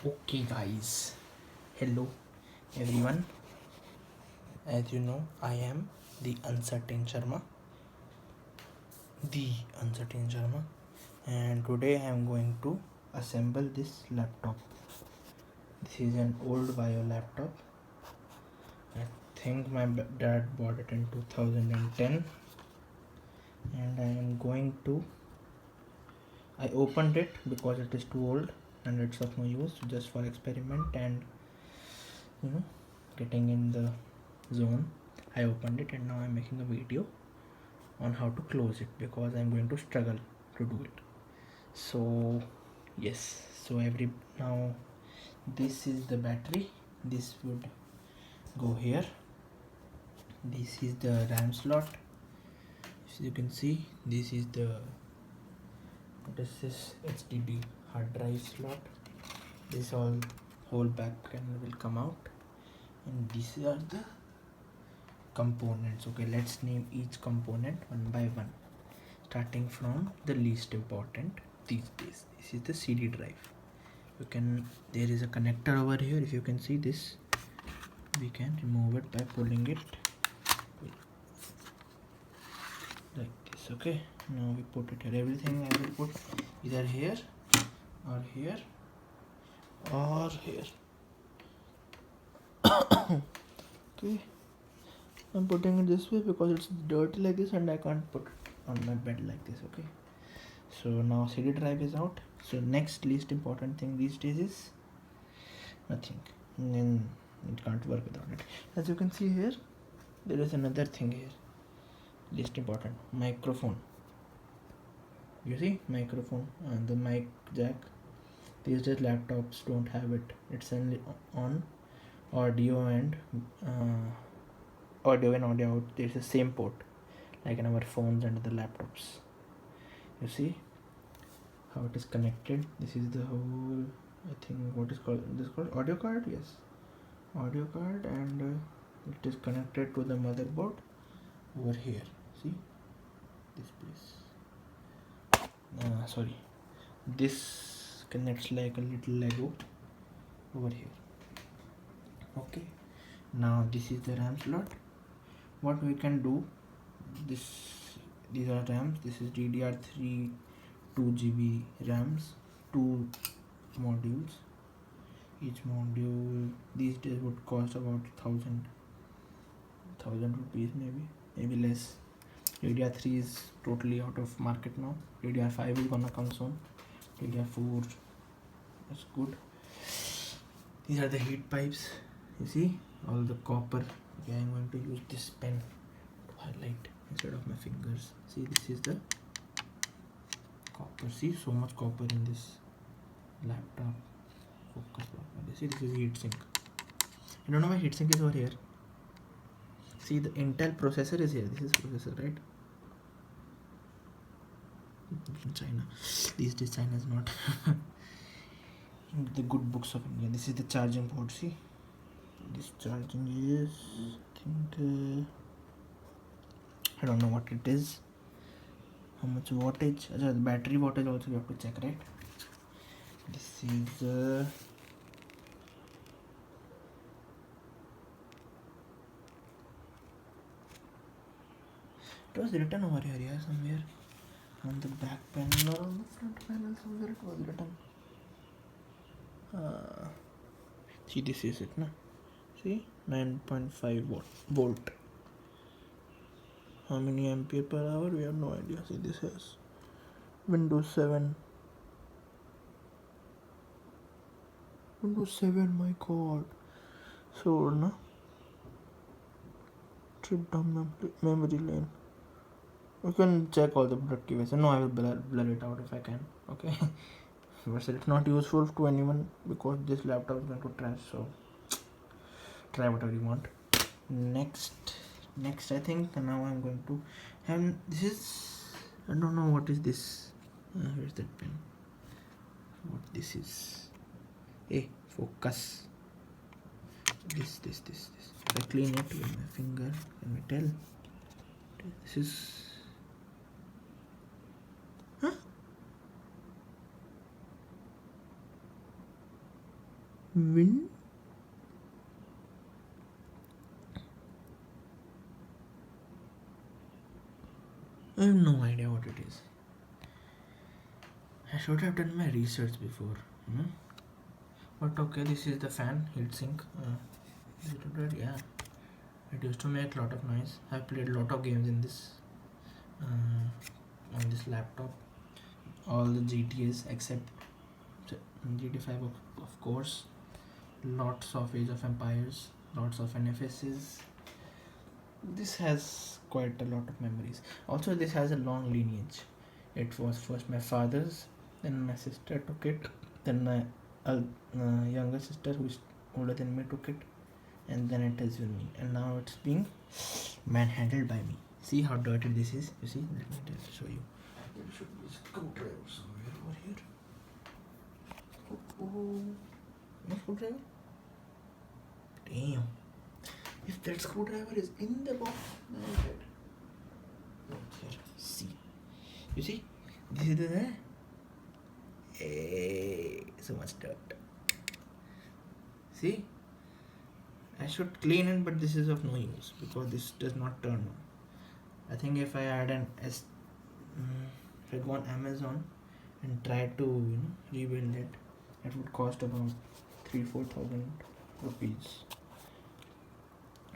Okay guys, hello everyone. As you know, I am the uncertain Sharma, the uncertain Sharma, and today I am going to assemble this laptop. This is an old VAIO laptop. I think my dad bought it in 2010, and I am going to. I opened it because it is too old and it's of no use, just for experiment and you know getting in the zone. I opened it and now I'm making a video on how to close it because I'm going to struggle to do it. So yes, so every now this is the battery, this would go here. This is the RAM slot. As you can see, this is the what is this HDD hard drive slot. This whole back panel will come out, and these are the components. Okay, let's name each component one by one, starting from the least important these days. This is the CD drive. There is a connector over here. If you can see this, we can remove it by pulling it like this. Okay, now we put it here. Everything I will put either here or here or here. Okay, I'm putting it this way because it's dirty like this and I can't put it on my bed like this. Okay, so now CD drive is out. So next least important thing these days is nothing, and then it can't work without it. As you can see here, there is another thing here, least important, microphone. You see, microphone and the mic jack. These days laptops don't have it. It's only on audio and audio in, audio out. There's the same port like in our phones and the laptops. You see how it is connected. This is the whole, I think, what is called this called audio card. Yes, audio card, and it is connected to the motherboard over here. See this place. Sorry, this connects like a little Lego over here. Okay, now this is the RAM slot. What we can do, these are RAMs. This is DDR3 2 GB RAMs, 2 modules. Each module these days would cost about 1000 rupees, maybe less. DDR3 is totally out of market now. DDR5 is gonna come soon. DDR4 is good. These are the heat pipes. You see all the copper. Okay, I'm going to use this pen to highlight instead of my fingers. See, this is the copper. See, so much copper in this laptop. Focus properly. See, this is heatsink. I don't know why heatsink is over here. See, the Intel processor is here. This is processor, right? In China. These days China is not in the good books of India. This is the charging port. See, this charging is, I think, I don't know what it is. How much wattage? The battery wattage also you have to check, right? This is it was written over here, yeah, somewhere on the back panel or on the front panel, somewhere it was written. See, this is it, na? See, 9.5 volt. How many ampere per hour? We have no idea. See, this has Windows 7. Windows 7, my god. So, na? Trip down memory lane. You can check all the productive ways. No, I will blur it out if I can. Okay. But it's not useful to anyone because this laptop is going to trash. So try whatever you want. Next, I think now I'm going to, and this is, I don't know what is this. Where's that pen? What this is? Hey, focus. This. If I clean it with my finger, can we tell? This is. Huh? Wind. I have no idea what it is. I should have done my research before. But okay, this is the fan heatsink. Yeah, it used to make a lot of noise. I've played a lot of games in this on this laptop. All the GTAs except GT5 of course. Lots of Age of Empires, lots of NFSs. This has quite a lot of memories. Also, this has a long lineage. It was first my father's, then my sister took it, then my younger sister who is older than me took it, and then it is with me. And now it's being manhandled by me. See how dirty this is? You see? Let me just show you. There should be a screwdriver somewhere over here. Oh, no screwdriver? Damn. If that screwdriver is in the box, then I'm dead. Look here. See. You see? This is the hey, so much dirt. See? I should clean it, but this is of no use because this does not turn on. I think if I add if I go on Amazon and try to rebuild it, it would cost about 3,000-4,000 rupees.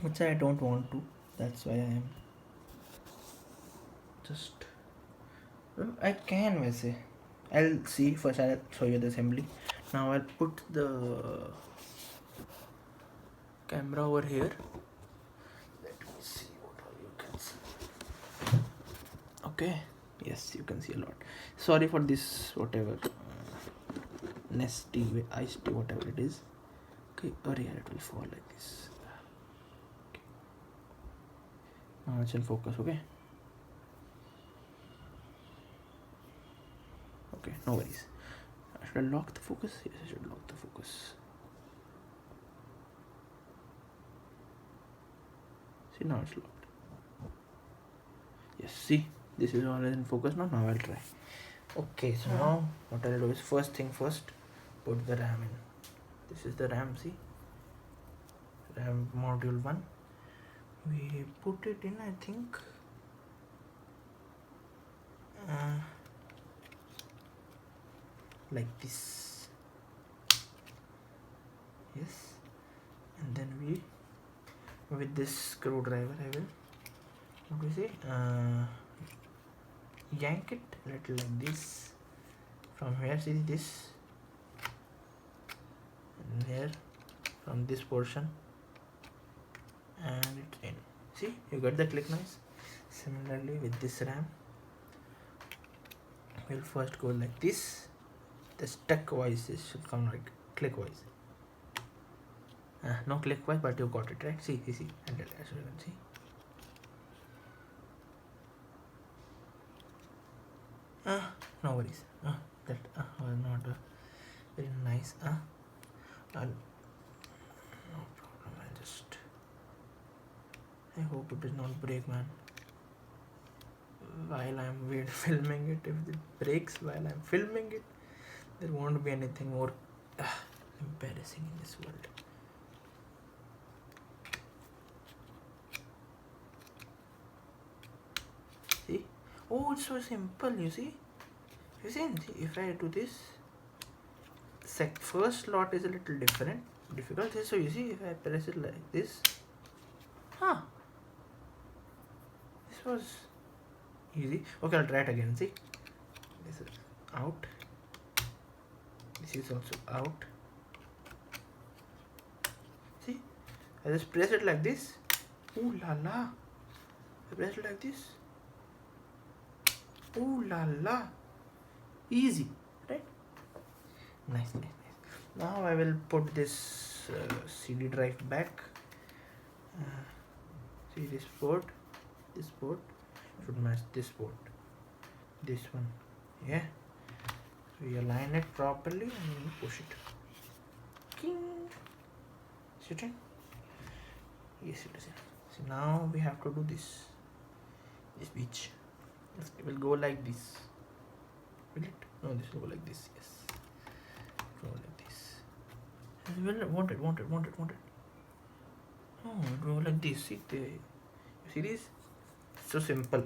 Which I don't want to. That's why I am just. I can say. I'll see. First I'll show you the assembly. Now I'll put the camera over here. Let me see what all you can see. Okay. Yes, you can see a lot. Sorry for this whatever nesty, iced tea, whatever it is. Okay. Or yeah, it will fall like this. Okay. Now it's in focus. Okay. Okay, no worries. Should I lock the focus? Yes, I should lock the focus. See, now it's locked. Yes, see, this is all in focus now. Now I'll try. Okay, so now what I'll do is first thing first, put the RAM in. This is the RAM, see? RAM module 1. We put it in, I think. Like this, yes, and then we with this screwdriver I will what do we say yank it a little like this from here, see this, and here from this portion, and it's in. See, you got the click noise. Similarly with this RAM, we'll first go like this. The stuck voices should come like click wise. No click wise, but you got it right. See, and so you can see. No worries. That was not very nice. No problem. I hope it does not break, man. While I'm filming it, if it breaks while I'm filming it, there won't be anything more embarrassing in this world. See? Oh, it's so simple, you see? If I do this, first slot is a little difficult. So you see, if I press it like this, this was easy. Okay, I'll try it again, see? This is out. This is also out. See, I just press it like this. Ooh la la. I press it like this. Ooh la la. Easy, right? Nice. Now I will put this CD drive back. See this port should match this port. This one, yeah. We align it properly and we push it. King. Sit in. Yes, it is. So now we have to do this beach. It will go like this. Will it? No, this will go like this. Yes. Go like this. Want it. No, it will go like this. See, you see this? So simple.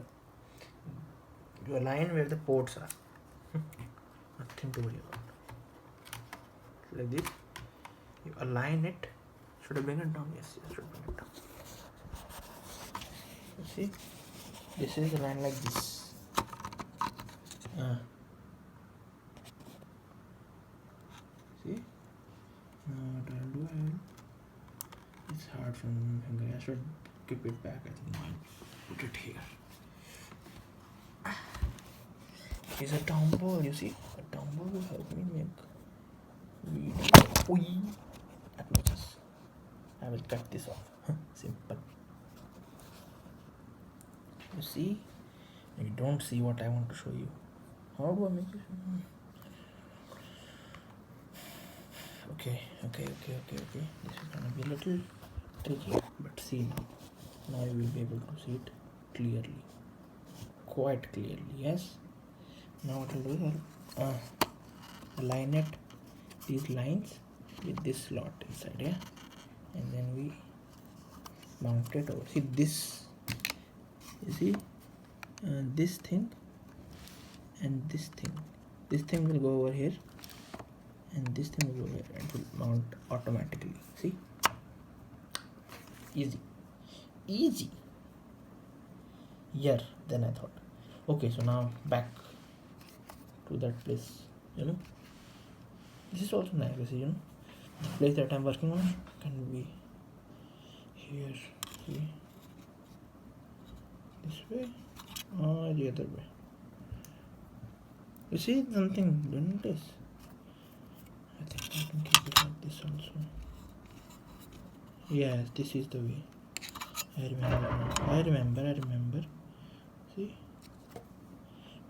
You align where the ports are. Nothing to worry about. Like this. You align it. Should I bring it down? Yes, should bring it down. You see? This is aligned like this. See? Now what I'll do, it's hard from my finger. I should keep it back. I think I'll put it here. Here's a dumbbell, you see? A dumbbell will help me make video. Applauses. I will cut this off. Simple. You see? You don't see what I want to show you. How do I make it? Okay. This is gonna be a little tricky, but see now. Now you will be able to see it clearly. Quite clearly, yes? Now what I'll do is I'll align it, these lines with this slot inside, yeah? And then we mount it over. See this, you see? This thing and this thing. This thing will go over here and this thing will go over here and it will mount automatically. See? Easy. Yeah, then I thought. Okay, so now back to that place, This is also nice, you know. The place that I'm working on can be here, see? This way or the other way. You see something, don't you? I think I can keep it like this also. Yes, this is the way. I remember. See?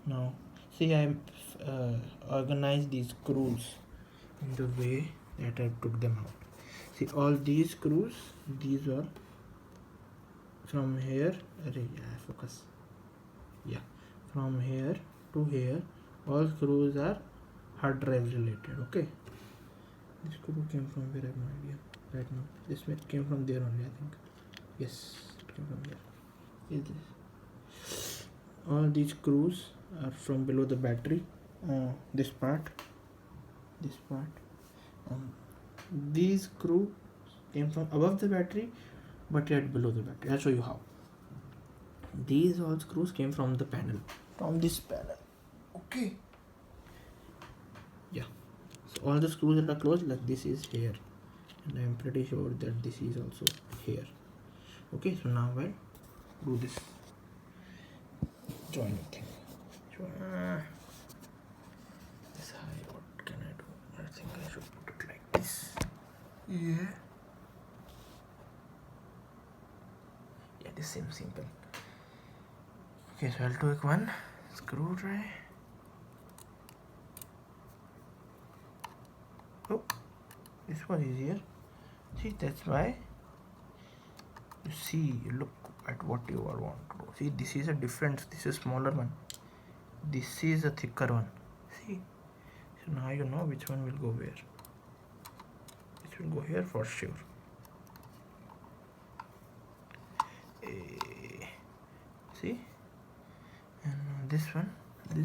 Now, see, I organized these screws in the way that I took them out. See, all these screws, these are from here. Focus. Yeah, from here to here, all screws are hard drive related. Okay. This screw came from where? I have no idea right now. This came from there only, I think. Yes, it came from there. Is this? All these screws are from below the battery. This part. These screws came from above the battery, but yet below the battery. I'll show you how. These all screws came from the panel, from this panel. Okay. Yeah. So all the screws that are closed, like this is here, and I'm pretty sure that this is also here. Okay. So now I'll do this joining thing. This high, what can I do? I think I should put it like this. Yeah, this seems simple. Okay, so I'll take one screw try. Oh, this was easier. See, that's why you see, look at what you all want to do. See, this is a difference. This is a smaller one. This is a thicker one. See, so now you know which one will go where. This will go here for sure. See, and this one, you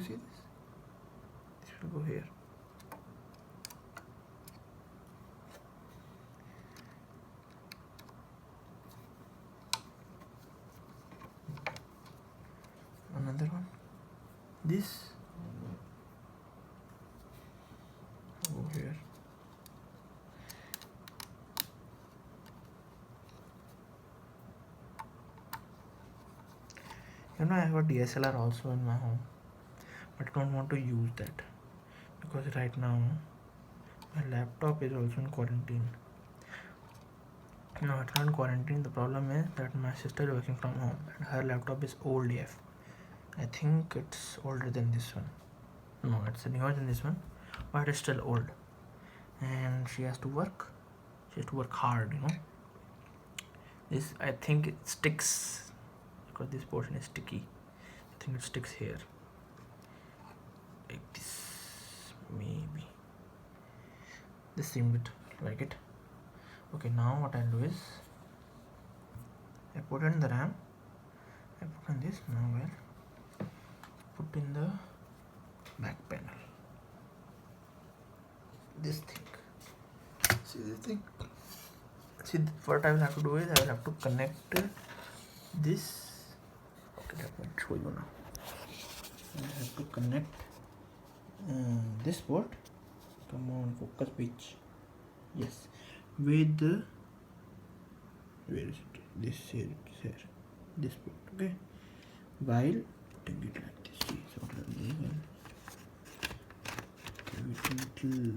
see this? This will go here. Another one, this go here. You know, I have a DSLR also in my home, but don't want to use that because right now my laptop is also in quarantine. No, it's not in quarantine. The problem is that my sister is working from home and her laptop is old AF. I think it's older than this one. No, it's newer than this one, but it's still old. And she has to work. She has to work hard, you know. This, I think it sticks because this portion is sticky. I think it sticks here. Like this, maybe. This seemed like it. Okay, now what I'll do is I put in the RAM, I put in this, now I'll put in the back panel. This thing. See this thing? See, what I will have to do is I will have to connect this. Okay, let me show you now. I have to connect this port. Come on, focus pitch. Yes, with the, where is it? This here, this port. Okay, while putting it like this. See, so little.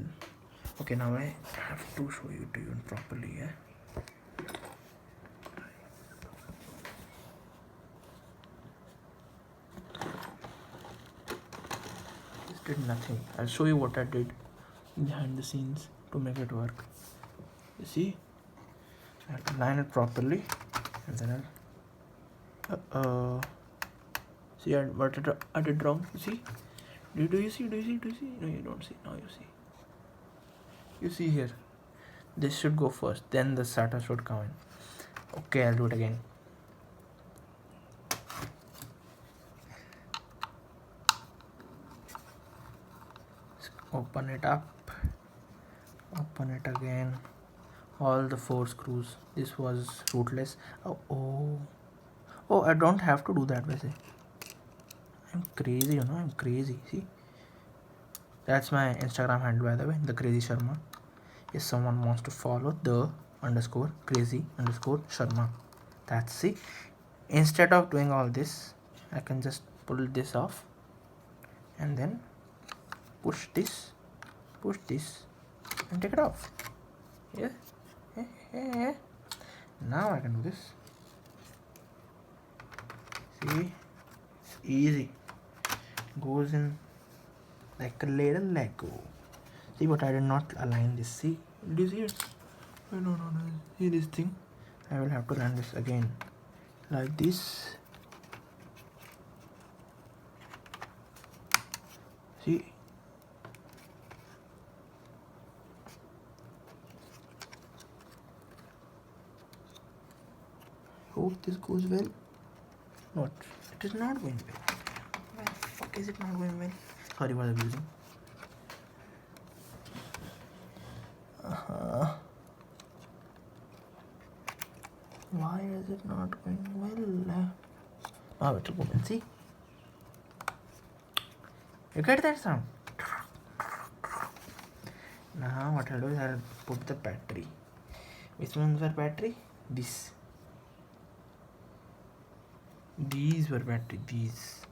Okay, now I have to show you to you properly. Yeah. This did nothing. I'll show you what I did behind the scenes to make it work. You see, I have to line it properly, and then I'll see what I did wrong. You see? Do you see? No, you don't see. Now you see. You see here. This should go first, then the SATA should come in. Okay, I'll do it again. Open it up. Open it again. All the 4 screws. This was rootless. Oh, I don't have to do that. I'm crazy, you know. I'm crazy. See, that's my Instagram handle, by the way, the Crazy Sharma. If someone wants to follow, the _crazy_Sharma. That's, see, instead of doing all this, I can just pull this off and then push this and take it off. Yeah. Now I can do this. See, it's easy. Goes in like a little Lego. See, but I did not align this. See, do you see it? No. See this thing? I will have to run this again, like this. See? Hope this goes well. Not. It is not going well. Why the fuck is it not going well? Sorry for the abusing. Why is it not going well? Now it will go well. See? You get that sound? Now what I'll do is I'll put the battery. Which ones were battery? These were battery. These.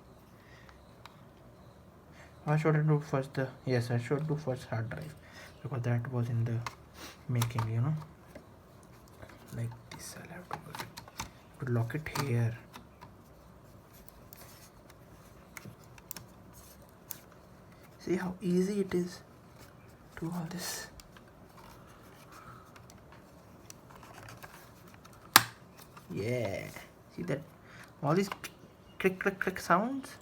Why should I do first yes, I should do first hard drive, because that was in the making, you know. Like this, I'll have to lock it here. See how easy it is to do all this. Yeah, see that? All these click sounds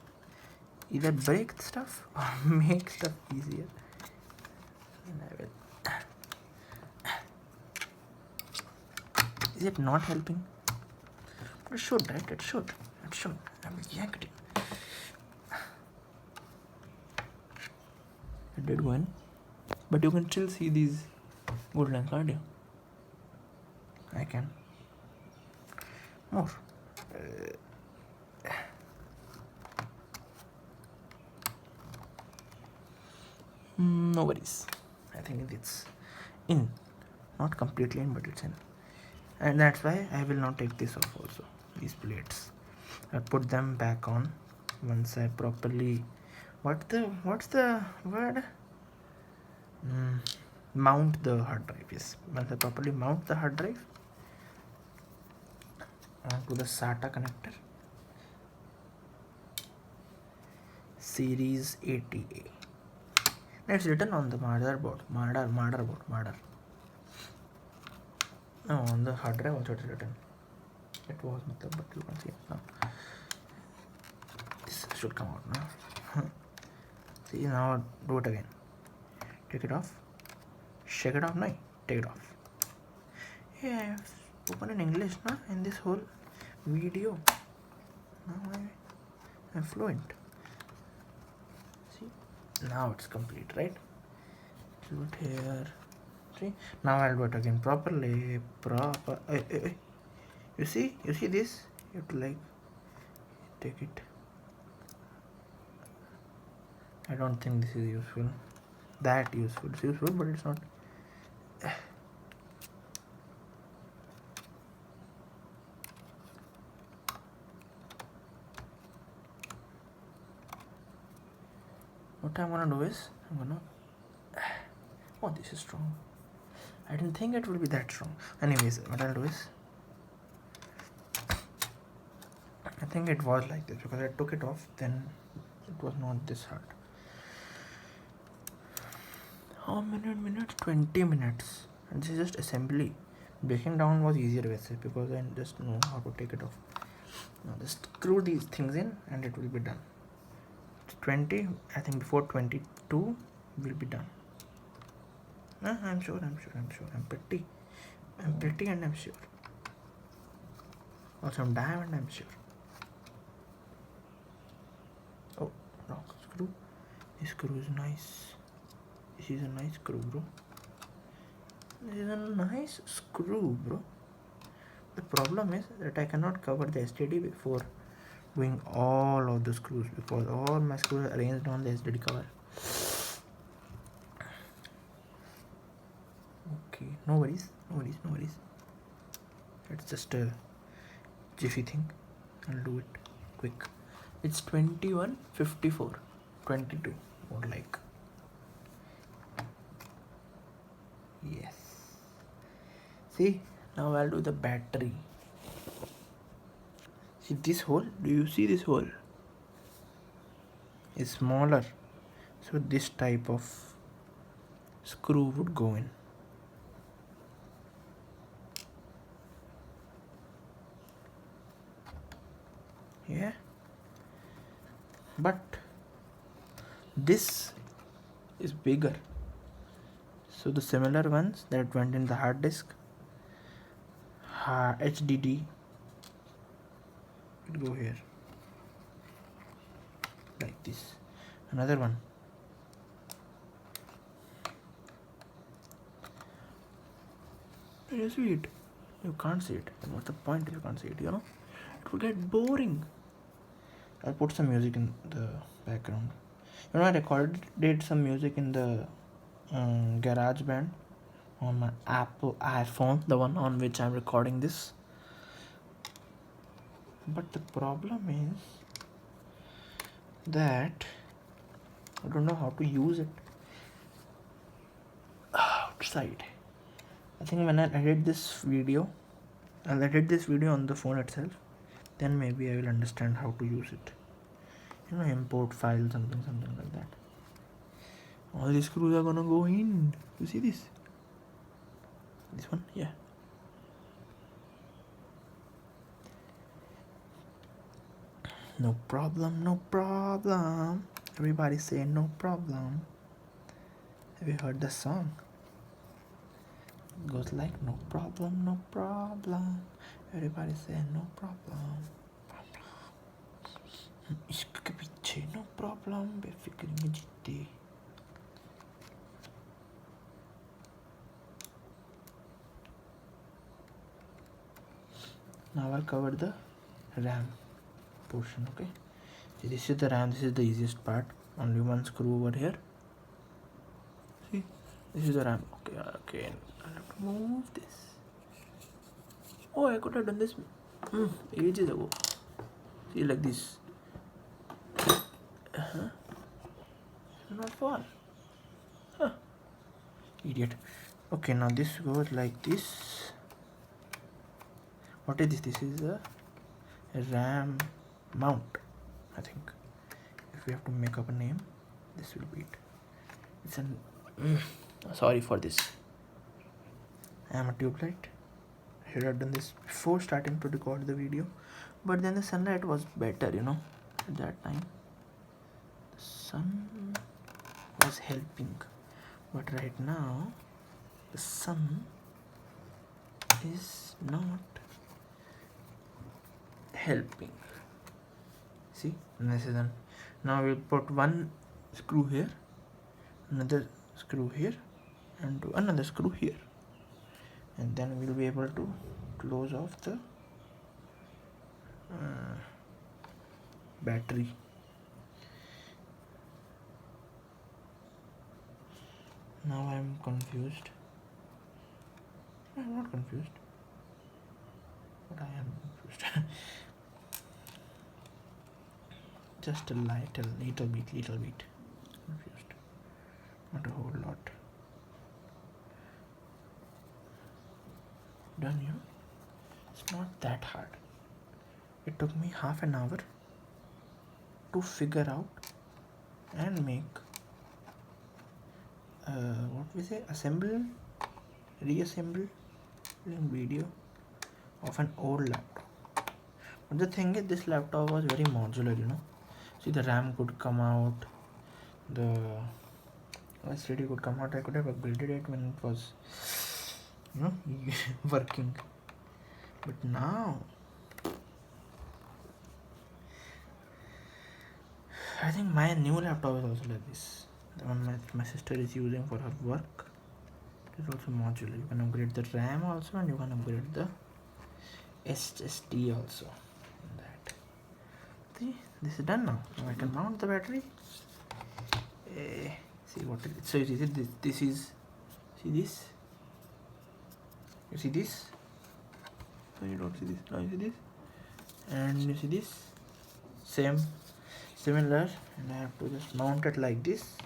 either break stuff or make stuff easier. And I will. Is it not helping? It should, right? It should. I will yank it. It did go in, but you can still see these good lines, can't you? I can. More. No worries. I think it's in. Not completely in, but it's in. And that's why I will not take this off also. These plates. I put them back on once I properly. What's the word? Mount the hard drive. Yes. Once I properly mount the hard drive onto the SATA connector. Series 80A. It's written on the motherboard. No, on the hard drive also it's written. It was, but you can see it now. This should come out now. See, now do it again. Take it off. shake it off. No, take it off. Yeah, I have spoken in English now in this whole video. Now I'm fluent. See, now it's complete, right? Do it here. See, now I'll do it again properly. You see this? You have to like take it. I don't think this is useful. That useful. It's useful, but it's not. What I'm gonna do is oh, this is strong. I didn't think it would be that strong. Anyways, what I'll do is I think it was like this because I took it off, then it was not this hard. How many minutes? 20 minutes. And this is just assembly. Breaking down was easier because I just know how to take it off. Now just screw these things in and it will be done. 20, I think before 22 will be done. I'm sure. I'm pretty and I'm sure. Also I'm diamond, I'm sure. Oh, wrong screw. This screw is nice. This is a nice screw, bro. This is a nice screw, bro. The problem is that I cannot cover the STD before doing all of the screws because all my screws are arranged on the STD cover. Okay, no worries. It's just a jiffy thing. I'll do it quick. It's 21:54. 22 more like. Yes. See, now I'll do the battery. See this hole? Do you see this hole? It's smaller. So this type of screw would go in. Yeah. But this is bigger. So the similar ones that went in the hard disk, HDD, it go here like this. Another one. You see it? You can't see it. And what's the point if you can't see it? It will get boring. I'll put some music in the background. I recorded some music in the GarageBand on my Apple iPhone, the one on which I'm recording this. But the problem is that I don't know how to use it outside. I think when I edit this video, I'll edit this video on the phone itself. Then maybe I will understand how to use it. Import file, something like that. All these screws are gonna go in. You see this? This one? Yeah. No problem. Everybody say no problem. Have you heard the song? It goes like no problem. Everybody say no problem. इश्क के पीछे no problem, बेफिक्र में जीते. Now I'll cover the RAM portion. Okay, so this is the RAM. This is the easiest part. Only one screw over here. See, this is the RAM. Okay. I'll have to move this. Oh, I could have done this ages ago. See, like this. Not fall. Idiot. Okay, now this goes like this. What is this? This is a RAM mount, I think. If we have to make up a name, this will be it. It's an sorry for this. I am a tube light. I should have done this before starting to record the video, but then the sunlight was better, at that time. The sun was helping, but right now the sun is not helping. See, this is now we'll put one screw here, another screw here, and another screw here, and then we'll be able to close off the battery. Now I'm confused. I'm not confused, but I am confused. Just a little bit confused, not a whole lot. Done, you know? It's not that hard. It took me half an hour to figure out and make reassemble video of an old laptop. But the thing is, this laptop was very modular, you know. See, the RAM could come out, the SSD could come out. I could have upgraded it when it was, you know, working. But now, I think my new laptop is also like this. The one my sister is using for her work. It is also modular. You can upgrade the RAM also, and you can upgrade the SSD also. That. See, this is done now. Now I can mount the battery. See what it is. So you see this is, see this? You see this? No, you don't see this. Now you see this, and you see this. Similar, and I have to just mount it like this,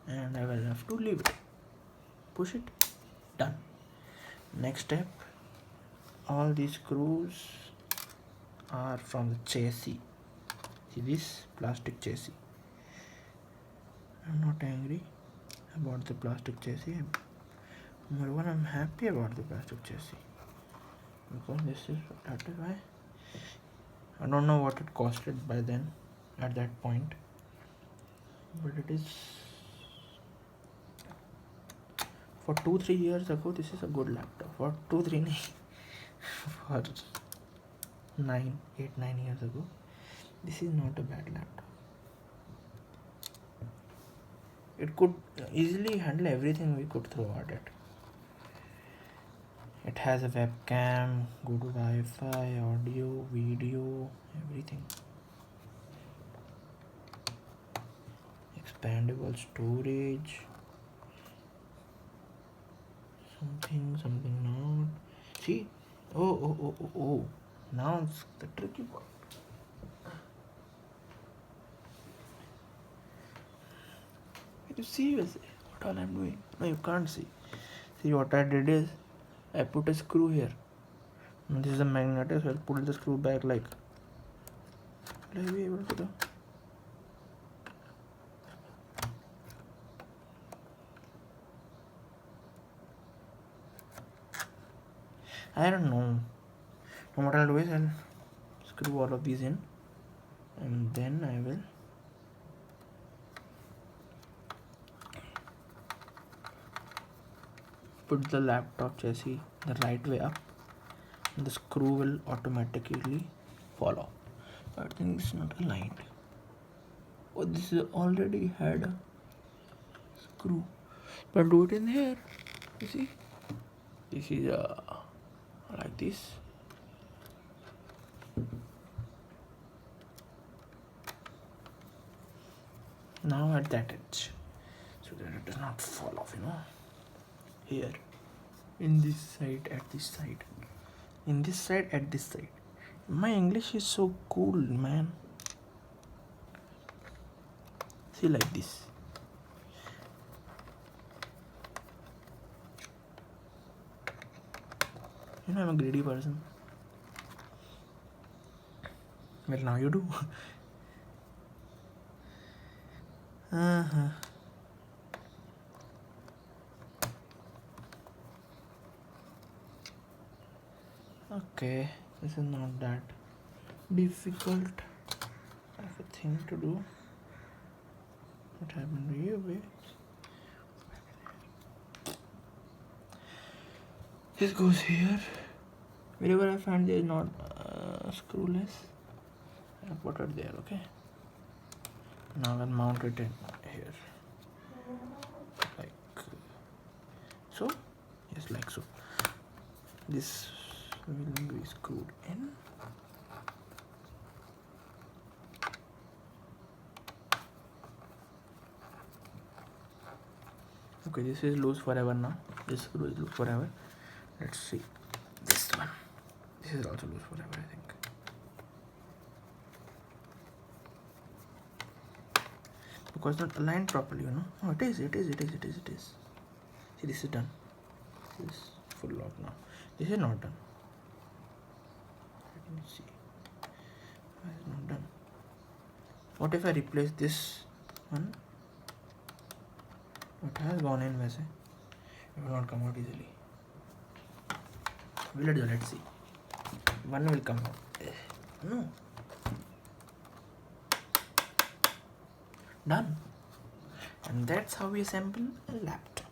and I will have to leave it. Push it. Done. Next step. All these screws are from the chassis. See this plastic chassis. I'm not angry about the plastic chassis. Number one, I'm happy about the plastic chassis, because that is why. I don't know what it costed by then, at that point, but it is, for 2-3 years ago, this is a good laptop. For 2-3 for 8-9 years ago, this is not a bad laptop. It could easily handle everything we could throw at it. It has a webcam, good Wi-Fi, audio, video, everything. Expandable storage. Something not. See? Oh. Now it's the tricky part. Can you see what all I'm doing? No, you can't see. See, what I did is, I put a screw here. Now this is a magnet, so I'll pull the screw back like. Will I be able to do? I don't know. Now what I'll do is I'll screw all of these in, and then I will put the laptop chassis the right way up, and the screw will automatically fall off. I think it's not aligned. Oh, this is already had a screw, but do it in here. You see, this is like this. Now at that edge, so that it does not fall off, you know. Here, in this side, at this side, in this side, at this side. My English is so cool, man. See, like this. You know, I'm a greedy person. Well, now you do. Okay, this is not that difficult of a thing to do. What happened to you, babe? This goes here. Wherever I find there is not screwless, I put it there. Okay. Now I'll mount it in here, like so. Yes, like so. This will be screwed in. Okay, this is loose forever now. This screw is loose forever. Let's see this one. This is also loose forever, I think. Because not aligned properly, you know. Oh, it is. See, this is done. This is full lock now. This is not done. Let me see. Why is not done? What if I replace this one? It has gone in, वैसे. It will not come out easily. Let's see. One will come out. No. Done. And that's how we assemble a laptop.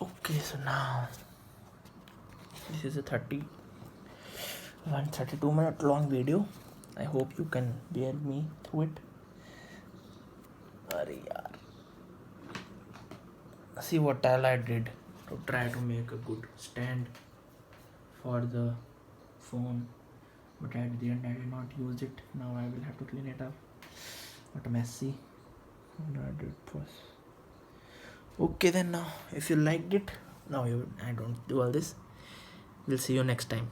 Okay, so now this is a 32-minute long video. I hope you can bear me through it. Arey yaar. See what all I did to try to make a good stand for the phone, but at the end I did not use it. Now I will have to clean it up. What messy. What I did first. Okay then, now if you liked it, now I don't do all this. We'll see you next time.